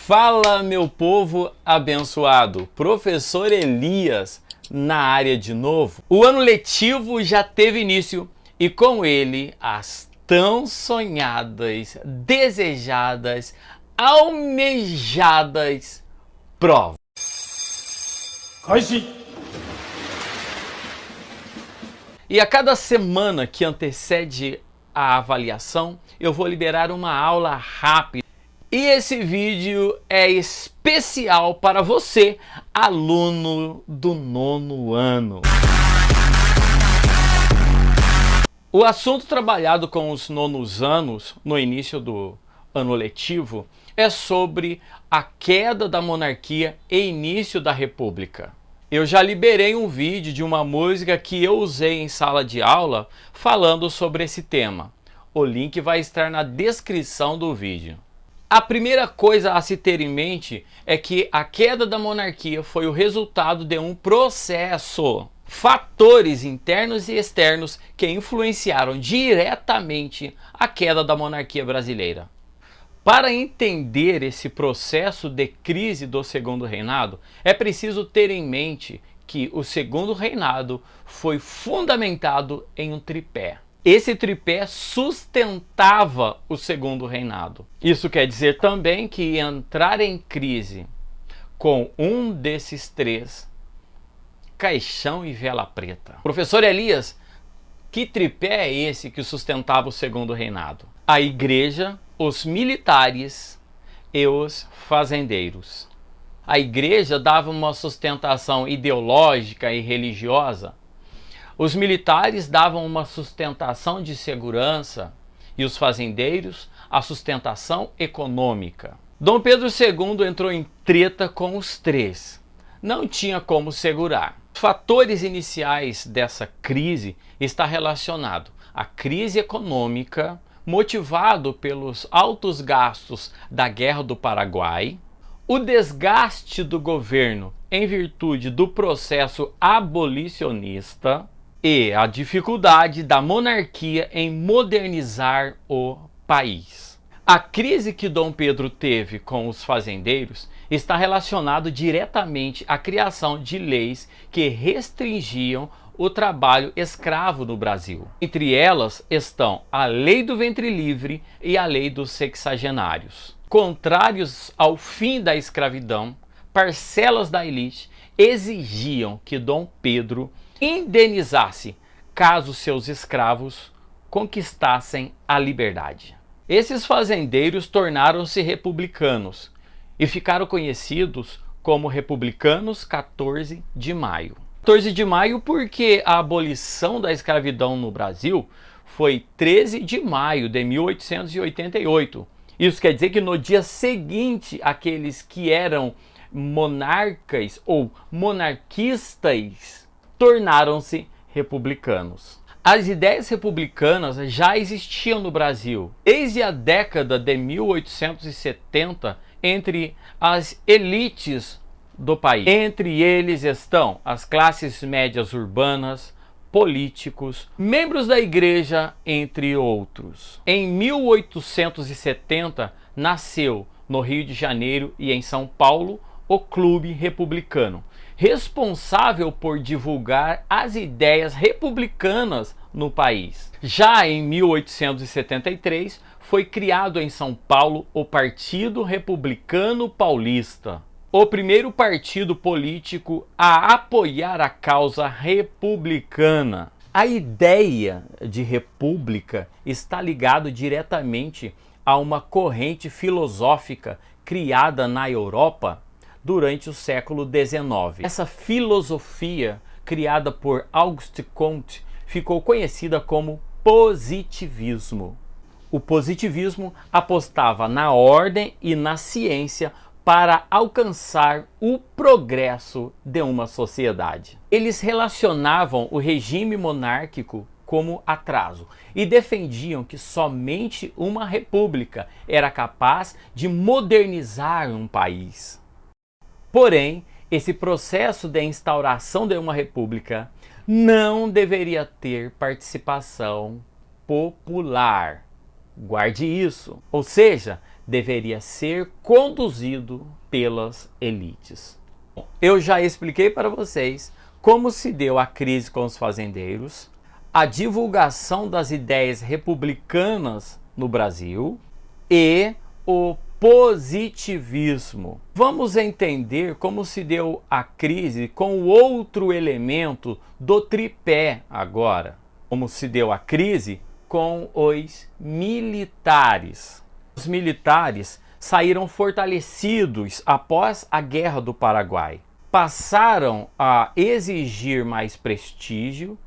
Fala, meu povo abençoado, professor Elias na área de novo. O ano letivo já teve início e com ele as tão sonhadas, desejadas, almejadas provas. E a cada semana que antecede a avaliação, eu vou liberar uma aula rápida. E esse vídeo é especial para você, aluno do 9º ano. O assunto trabalhado com os 9º anos, no início do ano letivo, é sobre a queda da monarquia e início da república. Eu já liberei um vídeo de uma música que eu usei em sala de aula falando sobre esse tema. O link vai estar na descrição do vídeo. A primeira coisa a se ter em mente é que a queda da monarquia foi o resultado de um processo. Fatores internos e externos que influenciaram diretamente a queda da monarquia brasileira. Para entender esse processo de crise do segundo reinado, é preciso ter em mente que o segundo reinado foi fundamentado em um tripé. Esse tripé sustentava o segundo reinado. Isso quer dizer também que entrar em crise com um desses três, caixão e vela preta. Professor Elias, que tripé é esse que sustentava o segundo reinado? A igreja, os militares e os fazendeiros. A igreja dava uma sustentação ideológica e religiosa. Os militares davam uma sustentação de segurança e os fazendeiros a sustentação econômica. Dom Pedro II entrou em treta com os três. Não tinha como segurar. Os fatores iniciais dessa crise está relacionado à crise econômica, motivado pelos altos gastos da Guerra do Paraguai, o desgaste do governo em virtude do processo abolicionista e a dificuldade da monarquia em modernizar o país. A crise que Dom Pedro teve com os fazendeiros está relacionado diretamente à criação de leis que restringiam o trabalho escravo no Brasil. Entre elas estão a Lei do Ventre Livre e a Lei dos Sexagenários. Contrários ao fim da escravidão, parcelas da elite exigiam que Dom Pedro indenizasse caso seus escravos conquistassem a liberdade. Esses fazendeiros tornaram-se republicanos e ficaram conhecidos como Republicanos 14 de Maio. 14 de maio porque a abolição da escravidão no Brasil foi 13 de maio de 1888. Isso quer dizer que no dia seguinte, aqueles que eram monarcas ou monarquistas tornaram-se republicanos. As ideias republicanas já existiam no Brasil desde a década de 1870 entre as elites do país. Entre eles estão as classes médias urbanas, políticos, membros da igreja, entre outros. Em 1870 nasceu no Rio de Janeiro e em São Paulo o Clube Republicano, responsável por divulgar as ideias republicanas no país. Já em 1873 foi criado em São Paulo o Partido Republicano Paulista, o primeiro partido político a apoiar a causa republicana. A ideia de república está ligada diretamente a uma corrente filosófica criada na Europa durante o século XIX. Essa filosofia, criada por Auguste Comte, ficou conhecida como positivismo. O positivismo apostava na ordem e na ciência para alcançar o progresso de uma sociedade. Eles relacionavam o regime monárquico como atraso e defendiam que somente uma república era capaz de modernizar um país. Porém, esse processo de instauração de uma república não deveria ter participação popular. Guarde isso. Ou seja, deveria ser conduzido pelas elites. Eu já expliquei para vocês como se deu a crise com os fazendeiros, a divulgação das ideias republicanas no Brasil e o positivismo. Vamos entender como se deu a crise com o outro elemento do tripé agora. Como se deu a crise com os militares. Os militares saíram fortalecidos após a Guerra do Paraguai. Passaram a exigir mais prestígio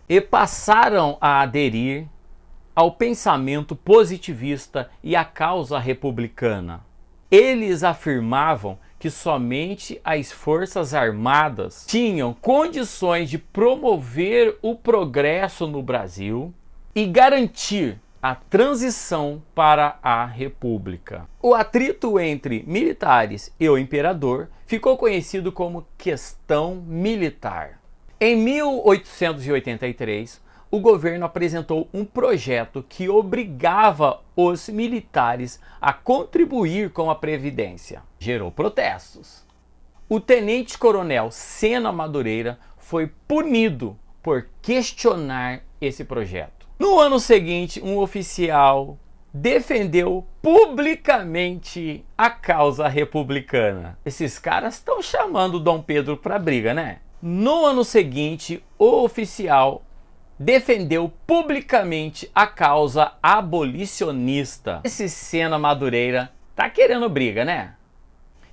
e passaram a aderir ao pensamento positivista e à causa republicana. Eles afirmavam que somente as Forças Armadas tinham condições de promover o progresso no Brasil e garantir a transição para a República. O atrito entre militares e o imperador ficou conhecido como questão militar. Em 1883, o governo apresentou um projeto que obrigava os militares a contribuir com a Previdência. Gerou protestos. O tenente-coronel Sena Madureira foi punido por questionar esse projeto. No ano seguinte, um oficial defendeu publicamente a causa republicana. Esses caras estão chamando Dom Pedro para briga, né? No ano seguinte, o oficial defendeu publicamente a causa abolicionista. Esse Sena Madureira tá querendo briga, né?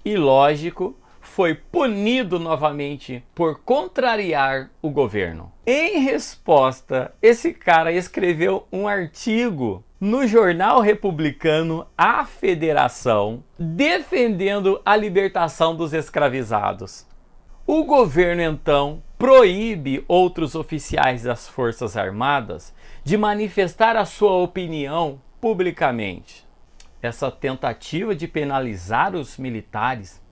E lógico, foi punido novamente por contrariar o governo. Em resposta, esse cara escreveu um artigo no jornal republicano A Federação, defendendo a libertação dos escravizados. O governo então proíbe outros oficiais das Forças Armadas de manifestar a sua opinião publicamente. Essa tentativa de penalizar os militares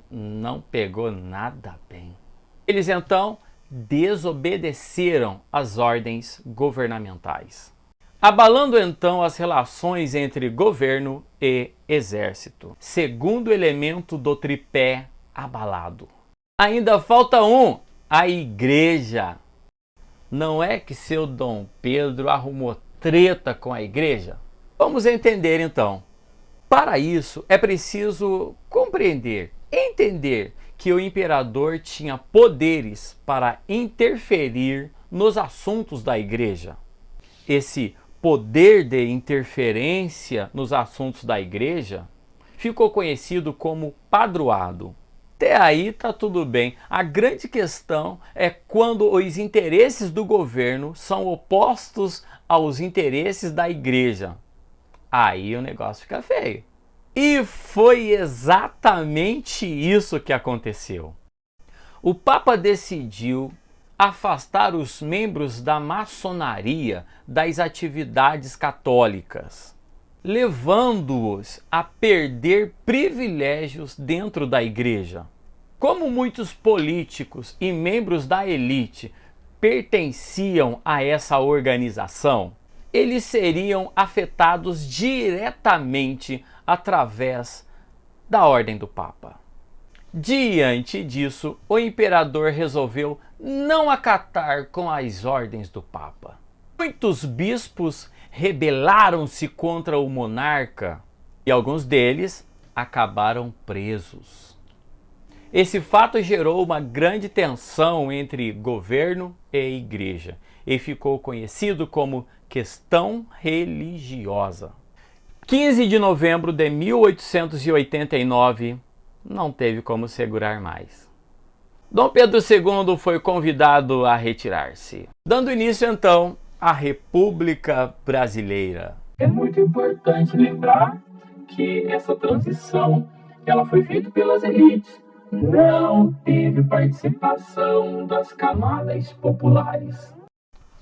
não pegou nada bem. Eles então desobedeceram às ordens governamentais, abalando então as relações entre governo e exército. Segundo elemento do tripé abalado. Ainda falta um, a igreja. Não é que seu Dom Pedro arrumou treta com a igreja? Vamos entender então. Para isso é preciso compreender, entender que o imperador tinha poderes para interferir nos assuntos da igreja. Esse poder de interferência nos assuntos da igreja ficou conhecido como padroado. Até aí tá tudo bem. A grande questão é quando os interesses do governo são opostos aos interesses da igreja. Aí o negócio fica feio. E foi exatamente isso que aconteceu. O Papa decidiu afastar os membros da maçonaria das atividades católicas, levando-os a perder privilégios dentro da igreja. Como muitos políticos e membros da elite pertenciam a essa organização, eles seriam afetados diretamente através da ordem do Papa. Diante disso, o imperador resolveu não acatar com as ordens do Papa. Muitos bispos rebelaram-se contra o monarca e alguns deles acabaram presos. Esse fato gerou uma grande tensão entre governo e igreja e ficou conhecido como questão religiosa. 15 de novembro de 1889, não teve como segurar mais. Dom Pedro II foi convidado a retirar-se, dando início então à República Brasileira. É muito importante lembrar que essa transição ela foi feita pelas elites. Não teve participação das camadas populares.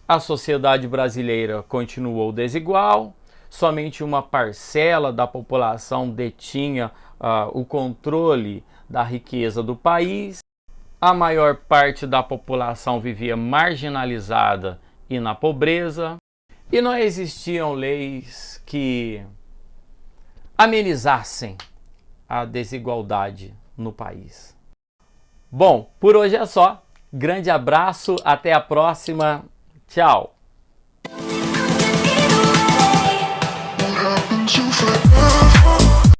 A sociedade brasileira continuou desigual, somente uma parcela da população detinha o controle da riqueza do país, a maior parte da população vivia marginalizada e na pobreza, e não existiam leis que amenizassem a desigualdade no país. Bom, por hoje é só. Grande abraço, até a próxima. Tchau!